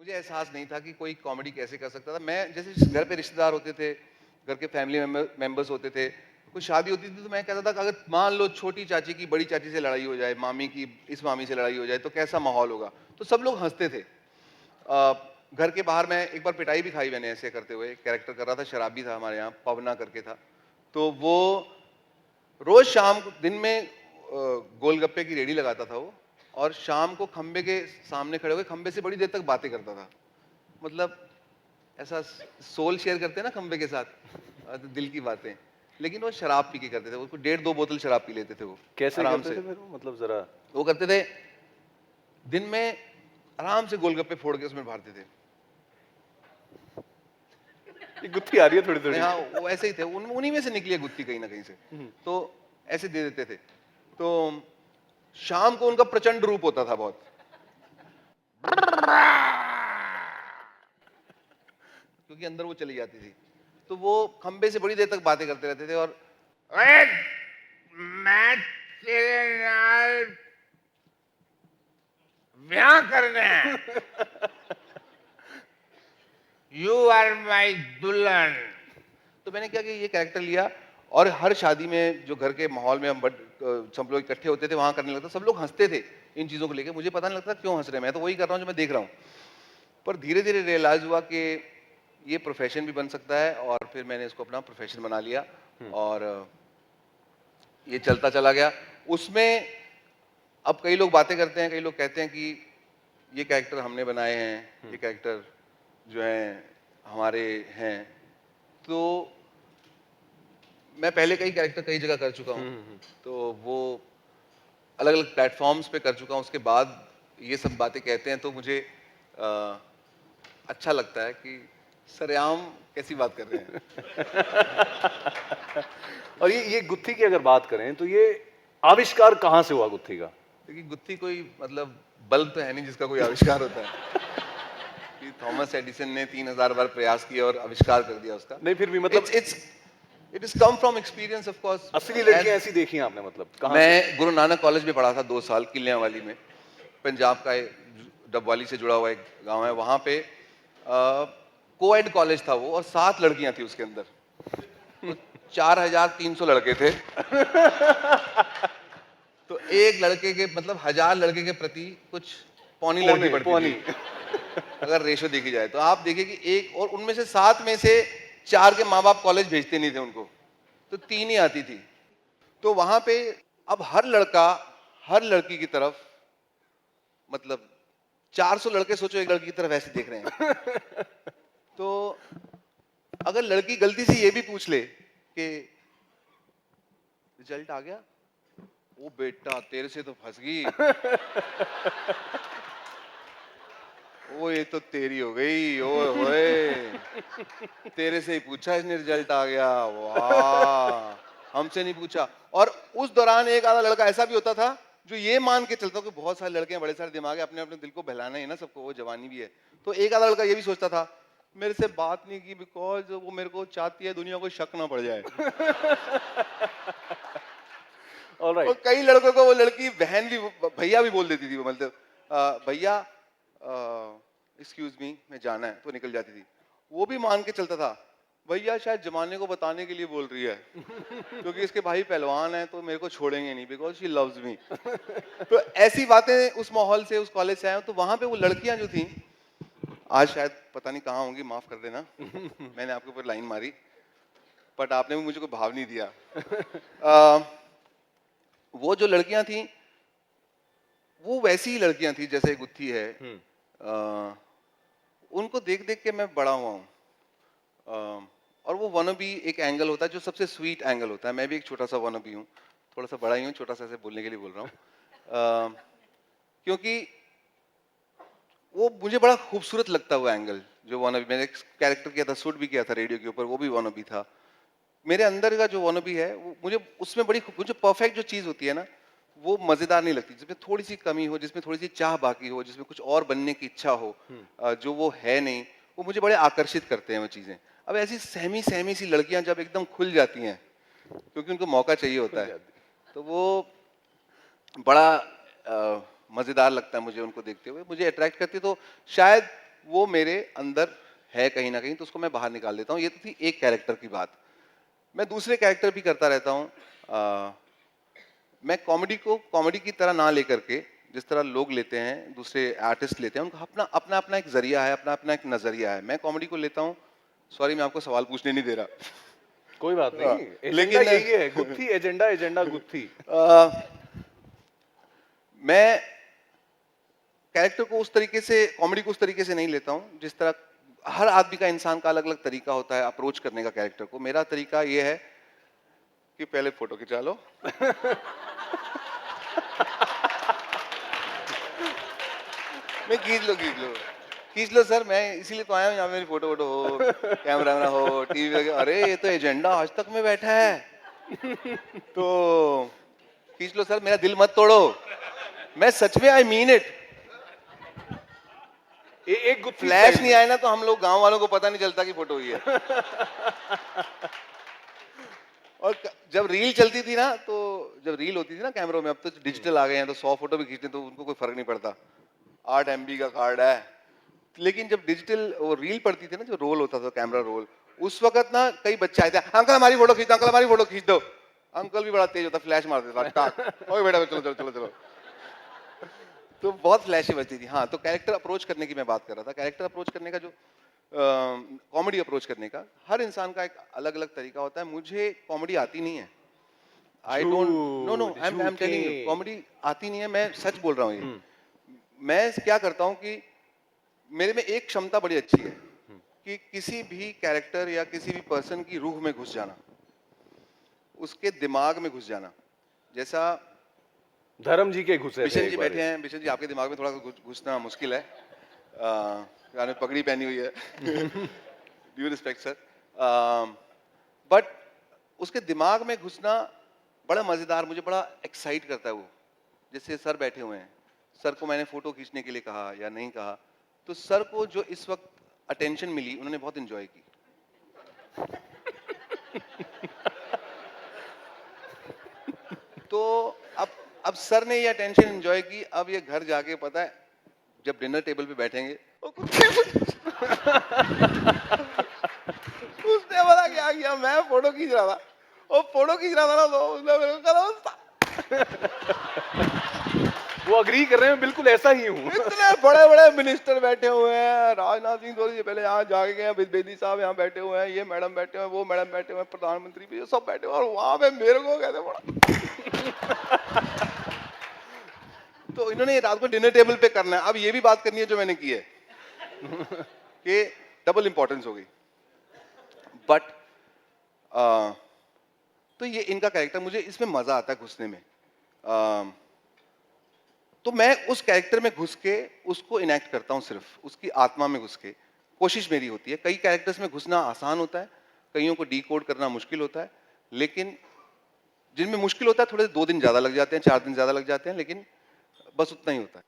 मुझे एहसास नहीं था कि कोई कॉमेडी कैसे कर सकता था। मैं जैसे घर पे रिश्तेदार होते थे, घर के फैमिली मेंबर्स होते थे, कोई शादी होती थी तो मैं कहता था कि अगर मान लो छोटी चाची की बड़ी चाची से लड़ाई हो जाए, मामी की इस मामी से लड़ाई हो जाए तो कैसा माहौल होगा। तो सब लोग हंसते थे। घर के बाहर मैं एक बार पिटाई भी खाई मैंने ऐसे करते हुए। कैरेक्टर कर रहा था, शराबी था हमारे यहाँ, पवना करके था। तो वो रोज शाम को दिन में गोलगप्पे की रेडी लगाता था वो, और शाम को खंबे के सामने खड़े होकर खंबे से बड़ी देर तक बातें करता था। मतलब ऐसा सोल शेयर करते हैं ना खंबे के साथ, तो दिल की बातें। लेकिन वो शराब पी के करते थे, उसको 1.5-2 बोतल शराब पी लेते थे वो कैसे आराम करते से। थे फिर मतलब जरा? वो करते थे दिन में आराम से गोलगप्पे फोड़ के उसमें भरते थे। ये गुत्थी आ रही है थोड़ी नहीं थोड़ी। हाँ, वो ऐसे ही थे, उन्हीं में से निकली है गुत्थी कहीं ना कहीं से। तो ऐसे दे देते थे। तो शाम को उनका प्रचंड रूप होता था बहुत, क्योंकि अंदर वो चली जाती थी। तो वो खंबे से बड़ी देर तक बातें करते रहते थे। और ओए, मैं तेरे नाल ब्याह करना है। यू आर माई दुल्हन। तो मैंने क्या कि ये कैरेक्टर लिया, और हर शादी में जो घर के माहौल में हम सब लोग इकट्ठे होते थे वहां करने लगता। सब लोग हंसते थे इन चीजों को लेके, मुझे पता नहीं लगता क्यों हंस रहे हैं, मैं तो वही कर रहा हूँ जो मैं देख रहा हूँ। पर धीरे धीरे रियलाइज हुआ कि ये प्रोफेशन भी बन सकता है, और फिर मैंने इसको अपना प्रोफेशन बना लिया, और ये चलता चला गया। उसमें अब कई लोग बातें करते हैं, कई लोग कहते हैं कि ये कैरेक्टर हमने बनाए हैं, ये कैरेक्टर जो हैं हमारे हैं। तो मैं पहले कई कैरेक्टर कई जगह कर चुका हूँ, तो वो अलग अलग प्लेटफॉर्म्स पे कर चुका हूँ। उसके बाद ये सब बातें कहते हैं तो मुझे अच्छा लगता है कि सरेआम कैसी बात कर रहे हैं। और ये गुत्थी की अगर बात करें तो ये आविष्कार कहाँ से हुआ गुत्थी का? क्योंकि गुत्थी कोई मतलब बल्ब तो है नहीं जिसका कोई आविष्कार होता है कि थॉमस एडिसन ने 3000 बार प्रयास किया और आविष्कार कर दिया उसका। नहीं फिर भी मतलब it is come from experience of course. असली लड़कियां ऐसी देखी हैं आपने मतलब कहाँ से? मैं गुरु नानक कॉलेज में पढ़ा था 2 साल, किलियांवाली में, पंजाब का डबवाली से जुड़ा हुआ एक गांव है। वहां पे कोएड कॉलेज था वो, और 7 लड़कियां थी उसके अंदर, तो 4300 लड़के थे। तो एक लड़के के मतलब 1000 लड़के के प्रति कुछ पौनी लड़की पड़ती थी अगर रेशो देखी जाए। तो आप देखिए कि एक, और उनमें से 7 में से 4 के माँ बाप कॉलेज भेजते नहीं थे उनको, तो 3 ही आती थी। तो वहां पे अब हर लड़का हर लड़की की तरफ, मतलब 400 लड़के सोचो एक लड़की की तरफ ऐसे देख रहे हैं। तो अगर लड़की गलती से ये भी पूछ ले कि रिजल्ट आ गया, ओ बेटा तेरे से तो फंस गई, ओ ये तो तेरी हो गई, ओए होए तेरे से ही पूछा इसने रिजल्ट आ गया, वाह हमसे नहीं पूछा। और उस दौरान एक आधा लड़का ऐसा भी होता था जो ये मान के चलता कि बहुत सारे लड़के हैं, बड़े सारे दिमाग है, अपने अपने दिल को बहलाना है ना सबको, वो जवानी भी है। तो एक आधा लड़का ये भी सोचता था मेरे से बात नहीं की बिकॉज वो मेरे को चाहती है दुनिया को शक ना पड़ जाए। ऑलराइट। और कई लड़कों को वो लड़की बहन भी, भैया भी बोल देती थी वो, मतलब भैया एक्सक्यूज मी मैं जाना है, तो निकल जाती थी। वो भी मान के चलता था भैया शायद जमाने को बताने के लिए बोल रही है क्योंकि इसके भाई पहलवान है तो मेरे को छोड़ेंगे नहीं बिकॉज शी लव्स मी। तो ऐसी बातें उस माहौल से, उस कॉलेज से आए। तो वहां पे वो लड़कियां जो थी, आज शायद पता नहीं कहाँ होंगी, माफ कर देना मैंने आपके ऊपर लाइन मारी, बट आपने भी मुझे कोई भाव नहीं दिया। वो जो लड़कियां थी वो वैसी ही लड़कियां थी जैसे गुत्थी है। उनको देख देख के मैं बड़ा हुआ हूँ। और वो वनबी एक एंगल होता है जो सबसे स्वीट एंगल होता है। मैं भी एक छोटा सा वनबी हूँ, थोड़ा सा बड़ा ही हूँ, छोटा सा ऐसे बोलने के लिए बोल रहा हूँ। क्योंकि वो मुझे बड़ा खूबसूरत लगता है वो एंगल जो वनबी। मैंने एक कैरेक्टर किया था, शूट भी किया था रेडियो के ऊपर, वो भी वनबी था। मेरे अंदर का जो वनबी है वो मुझे उसमें बड़ी, मुझे परफेक्ट जो चीज़ होती है ना वो मज़ेदार नहीं लगती, जिसमें थोड़ी सी कमी हो, जिसमें थोड़ी सी चाह बाकी हो, जिसमें कुछ और बनने की इच्छा हो, जो वो है नहीं, वो मुझे बड़े आकर्षित करते हैं वो चीज़ें। अब ऐसी सहमी सहमी सी लड़कियां जब एकदम खुल जाती हैं क्योंकि उनको मौका चाहिए होता है, तो वो बड़ा मज़ेदार लगता है मुझे उनको देखते हुए, मुझे अट्रैक्ट करती है। तो शायद वो मेरे अंदर है कहीं ना कहीं, तो उसको मैं बाहर निकाल देता हूँ। ये तो थी एक कैरेक्टर की बात। मैं दूसरे कैरेक्टर भी करता रहता हूँ। मैं कॉमेडी को कॉमेडी की तरह ना लेकर के, जिस तरह लोग लेते हैं, दूसरे आर्टिस्ट लेते हैं, उनका अपना अपना अपना एक जरिया है, अपना अपना एक नजरिया है। मैं कॉमेडी को लेता हूँ। सॉरी, मैं आपको सवाल पूछने नहीं दे रहा। कोई बात हाँ, नहीं, एजेंडा लेकिन यही है, गुत्थी एजेंडा, एजेंडा गुत्थी। मैं कैरेक्टर को उस तरीके से, कॉमेडी को उस तरीके से नहीं लेता हूँ जिस तरह हर आदमी का, इंसान का अलग अलग तरीका होता है अप्रोच करने का कैरेक्टर को। मेरा तरीका ये है कि पहले फोटो खिंचा लो। मैं खींच लो सर, मैं इसीलिए तो आया हूँ यहाँ, मेरी फोटो वोटो हो, कैमरा वैमरा हो, टीवी वगैरह। अरे ये तो एजेंडा आज तक में बैठा है, तो खींच लो सर, मेरा दिल मत तोड़ो। मैं सच में, आई मीन इट। एक गुत्थी फ्लैश style नहीं आए ना तो हम लोग गांव वालों को पता नहीं चलता कि फोटो हुई है। और जब रील चलती थी ना, तो जब रील होती थी ना कैमरों में, अब तो डिजिटल आ गए हैं, तो 100 फोटो भी खींचते तो उनको कोई फर्क नहीं पड़ता, 8 MB का कार्ड है। लेकिन जब डिजिटल वो रील पड़ती थी ना, जो रोल होता था, कैमरा रोल, उस वक्त ना कई बच्चे आए थे, अंकल हमारी फोटो खींच दो, अंकल हमारी फोटो खींच दो। अंकल भी बड़ा तेज होता, फ्लैश मार देता, टाक, ओए बेटा चलो चलो चलो चलो। तो बहुत फ्लैशी बचती थी। हाँ, तो कैरेक्टर अप्रोच करने की मैं बात कर रहा था। कैरेक्टर अप्रोच करने का जो, कॉमेडी अप्रोच करने का, हर इंसान का एक अलग अलग तरीका होता है। मुझे कॉमेडी आती नहीं है। I don't, no no, I am telling you, comedy आती नहीं है, मैं सच बोल रहा हूँ ये। मैं क्या करता हूँ कि मेरे में एक क्षमता बड़ी अच्छी है कि किसी भी कैरेक्टर या किसी भी पर्सन की रूह में घुस जाना, उसके दिमाग में घुस जाना। जैसा धर्म जी के घुसे थे बिशन एक जी बार बैठे हैं, बिशन जी आपके दिमाग में थोड़ा घुसना मुश्किल है, आपने पगड़ी पहनी हुई है। Due respect sir. बट उसके दिमाग में घुसना बड़ा मजेदार, मुझे बड़ा एक्साइट करता है वो। जैसे सर बैठे हुए हैं, सर को मैंने फोटो खींचने के लिए कहा या नहीं कहा, तो सर को जो इस वक्त अटेंशन मिली, उन्होंने बहुत एंजॉय की। तो अब सर ने ये अटेंशन एंजॉय की। अब ये घर जाके पता है, जब डिनर टेबल पे बैठेंगे, उसने बोला क्या किया, मैं फोटो खींच रहा था, और फोटो खींच रहा था ना, तो उसने मेरे को कहा, वो अग्री कर रहे हैं, बिल्कुल ऐसा ही हूँ। इतने बड़े बड़े मिनिस्टर बैठे हुए हैं, राजनाथ सिंह थोड़ी देर पहले यहाँ जाके गए हैं, बेदी साहब यहाँ बैठे हुए हैं, ये मैडम बैठे हुए हैं, वो मैडम बैठे हुए हैं, प्रधानमंत्री भी, सब बैठे हुए हैं, और वहां पे मेरे को कहते बड़ा। तो इन्होंने रात को डिनर टेबल पे करना है। अब ये भी बात करनी है जो मैंने की है, कि डबल इंपॉर्टेंस हो गई। बट तो ये इनका कैरेक्टर, मुझे इसमें मजा आता है घुसने में। तो मैं उस कैरेक्टर में घुस के उसको इनेक्ट करता हूं, सिर्फ उसकी आत्मा में घुस के। कोशिश मेरी होती है। कई कैरेक्टर्स में घुसना आसान होता है, कईयों को डीकोड करना मुश्किल होता है, लेकिन जिनमें मुश्किल होता है, थोड़े 2 दिन ज्यादा लग जाते हैं, 4 दिन ज्यादा लग जाते हैं, लेकिन बस उतना ही होता है।